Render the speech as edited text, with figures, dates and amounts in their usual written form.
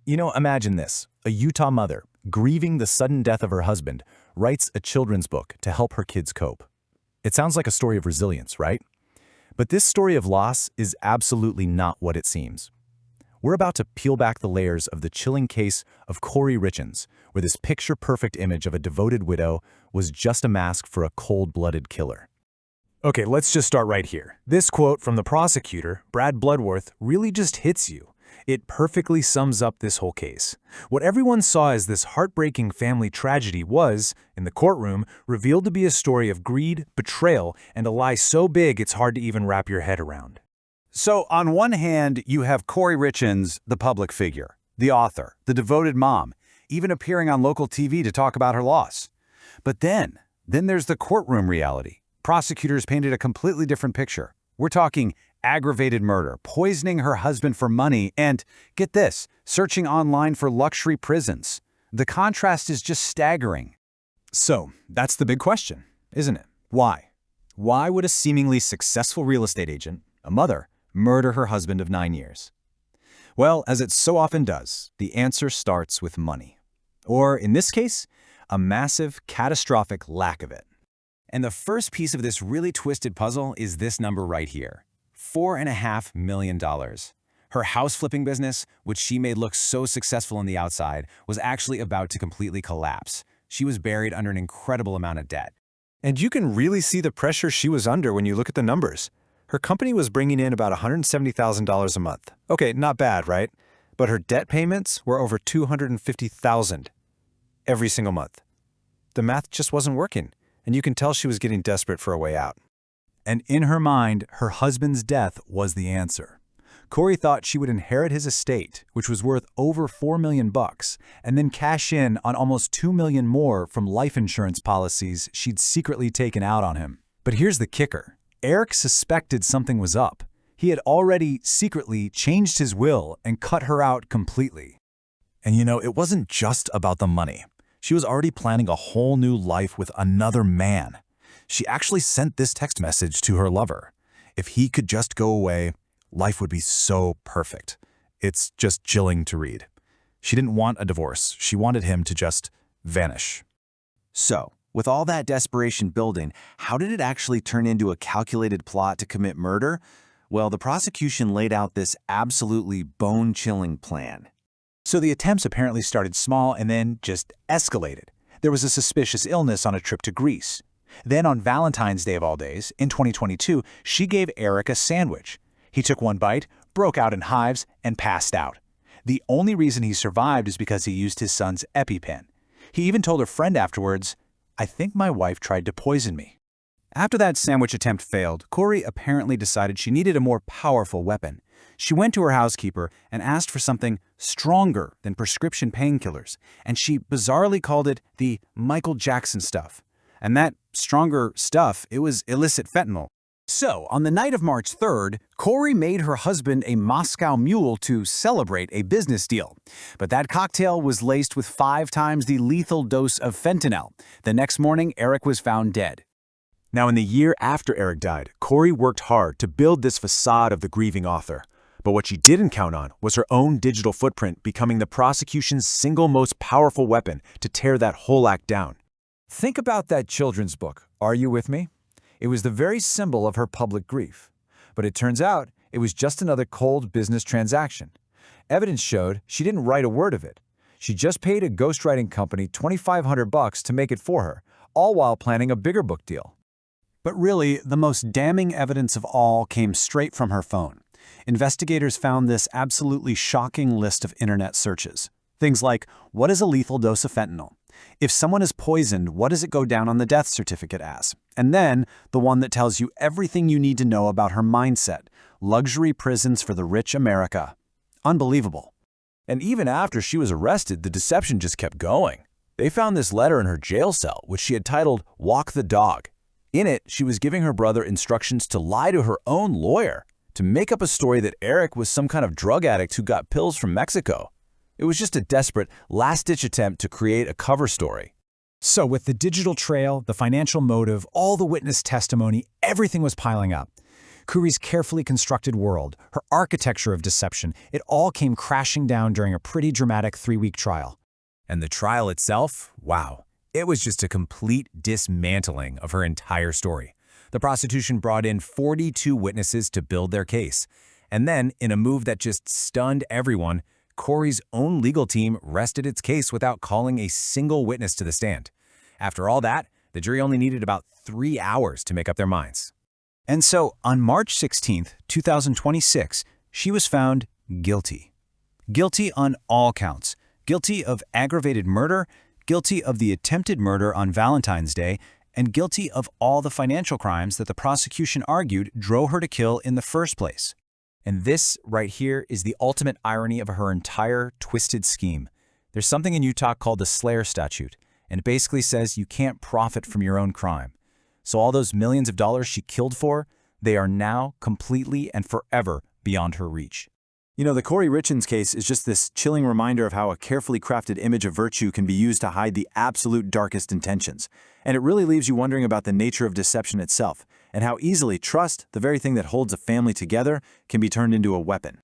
Imagine this. A Utah mother, grieving the sudden death of her husband, writes a children's book to help her kids cope. It sounds like a story of resilience, right? But this story of loss is absolutely not what it seems. We're about to peel back the layers of the chilling case of Kouri Richins, where this picture-perfect image of a devoted widow was just a mask for a cold-blooded killer. Okay, let's just start right here. This quote from the prosecutor, Brad Bloodworth, really just hits you. It perfectly sums up this whole case. What everyone saw as this heartbreaking family tragedy was, in the courtroom, revealed to be a story of greed, betrayal, and a lie so big it's hard to even wrap your head around. So, on one hand, you have Kouri Richins, the public figure, the author, the devoted mom, even appearing on local TV to talk about her loss. But then there's the courtroom reality. Prosecutors painted a completely different picture. We're talking aggravated murder, poisoning her husband for money, and, get this, searching online for luxury prisons. The contrast is just staggering. So, that's the big question, isn't it? Why? Why would a seemingly successful real estate agent, a mother, murder her husband of 9 years? Well, as it so often does, the answer starts with money. Or, in this case, a massive, catastrophic lack of it. And the first piece of this really twisted puzzle is this number right here. $4.5 million. Her house flipping business, which she made look so successful on the outside, was actually about to completely collapse. She was buried under an incredible amount of debt. And you can really see the pressure she was under when you look at the numbers. Her company was bringing in about $170,000 a month. Okay, not bad, right? But her debt payments were over $250,000 every single month. The math just wasn't working, and you can tell she was getting desperate for a way out. And in her mind, her husband's death was the answer. Kouri thought she would inherit his estate, which was worth over $4 million, and then cash in on almost $2 million more from life insurance policies she'd secretly taken out on him. But here's the kicker. Eric suspected something was up. He had already secretly changed his will and cut her out completely. And it wasn't just about the money. She was already planning a whole new life with another man. She actually sent this text message to her lover. If he could just go away, life would be so perfect. It's just chilling to read. She didn't want a divorce. She wanted him to just vanish. So, with all that desperation building, how did it actually turn into a calculated plot to commit murder? Well, the prosecution laid out this absolutely bone-chilling plan. So the attempts apparently started small and then just escalated. There was a suspicious illness on a trip to Greece. Then on Valentine's Day of all days, in 2022, she gave Eric a sandwich. He took one bite, broke out in hives, and passed out. The only reason he survived is because he used his son's EpiPen. He even told a friend afterwards, "I think my wife tried to poison me." After that sandwich attempt failed, Kouri apparently decided she needed a more powerful weapon. She went to her housekeeper and asked for something stronger than prescription painkillers, and she bizarrely called it the Michael Jackson stuff. And that stronger stuff, it was illicit fentanyl. So, on the night of March 3rd, Kouri made her husband a Moscow Mule to celebrate a business deal. But that cocktail was laced with 5 times the lethal dose of fentanyl. The next morning, Eric was found dead. Now, in the year after Eric died, Kouri worked hard to build this facade of the grieving author. But what she didn't count on was her own digital footprint becoming the prosecution's single most powerful weapon to tear that whole act down. Think about that children's book, Are You With Me? It was the very symbol of her public grief. But it turns out it was just another cold business transaction. Evidence showed she didn't write a word of it. She just paid a ghostwriting company $2,500 to make it for her, all while planning a bigger book deal. But really, the most damning evidence of all came straight from her phone. Investigators found this absolutely shocking list of internet searches. Things like, what is a lethal dose of fentanyl? If someone is poisoned, what does it go down on the death certificate as? And then, the one that tells you everything you need to know about her mindset, luxury prisons for the rich America. Unbelievable. And even after she was arrested, the deception just kept going. They found this letter in her jail cell, which she had titled, Walk the Dog. In it, she was giving her brother instructions to lie to her own lawyer, to make up a story that Eric was some kind of drug addict who got pills from Mexico. It was just a desperate, last-ditch attempt to create a cover story. So with the digital trail, the financial motive, all the witness testimony, everything was piling up. Kouri's carefully constructed world, her architecture of deception, it all came crashing down during a pretty dramatic 3-week trial. And the trial itself, wow, it was just a complete dismantling of her entire story. The prosecution brought in 42 witnesses to build their case. And then, in a move that just stunned everyone, Kouri's own legal team rested its case without calling a single witness to the stand. After all that, the jury only needed about 3 hours to make up their minds. And so, on March 16, 2026, she was found guilty. Guilty on all counts. Guilty of aggravated murder, guilty of the attempted murder on Valentine's Day, and guilty of all the financial crimes that the prosecution argued drove her to kill in the first place. And this right here is the ultimate irony of her entire twisted scheme. There's something in Utah called the Slayer statute, and it basically says you can't profit from your own crime. So all those millions of dollars she killed for, they are now completely and forever beyond her reach. You know, the Kouri Richins case is just this chilling reminder of how a carefully crafted image of virtue can be used to hide the absolute darkest intentions. And it really leaves you wondering about the nature of deception itself, and how easily trust, the very thing that holds a family together, can be turned into a weapon.